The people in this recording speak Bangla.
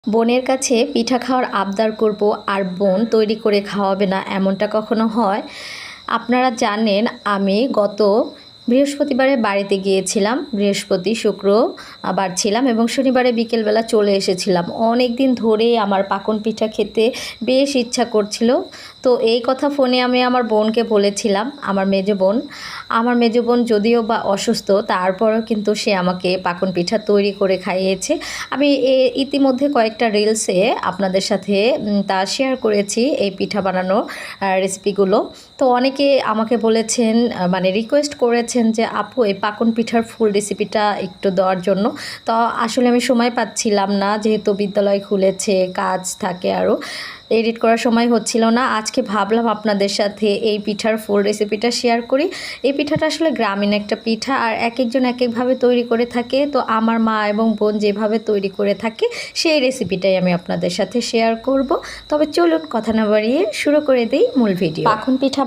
বোনের কাছে পিঠা খাওয়ার আবদার করব আর বোন তৈরি করে খাওয়াবে না, এমনটা কখনো হয়? আপনারা জানেন আমি গত বৃহস্পতিবারে বাড়িতে গিয়েছিলাম। বৃহস্পতি শুক্রবার ছিলাম এবং শনিবারে বিকেলবেলা চলে এসেছিলাম। অনেক দিন ধরেই আমার পাকন পিঠা খেতে বেশ ইচ্ছা করছিল। তো এই কথা ফোনে আমি আমার বোনকে বলেছিলাম, আমার মেজো বোন যদিও বা অসুস্থ, তারপরেও কিন্তু সে আমাকে পাকন পিঠা তৈরি করে খাইয়েছে। আমি ইতিমধ্যে কয়েকটা রিলসে আপনাদের সাথে তা শেয়ার করেছি এই পিঠা বানানোর রেসিপিগুলো। তো অনেকে আমাকে বলেছেন, মানে রিকোয়েস্ট করেছেন যে আপু এই পাকন পিঠার ফুল রেসিপিটা একটু দেওয়ার জন্য। তো আসলে আমি সময় পাচ্ছিলাম না, যেহেতু বিদ্যালয় খুলেছে, কাজ থাকে, আরও এডিট করার সময় হচ্ছিল না। আজকে ভাবলাম আপনাদের সাথে এই পিঠার ফুল রেসিপিটা শেয়ার করি। এই পিঠাটা আসলে গ্রামীণ একটা পিঠা, আর এক একজন এক একভাবে তৈরি করে থাকে। তো আমার মা এবং বোন যেভাবে তৈরি করে থাকে সেই রেসিপিটাই আমি আপনাদের সাথে শেয়ার করব। তবে চলুন কথা না বাড়িয়ে শুরু করে দিই মূল ভিডিও। পাকন পিঠা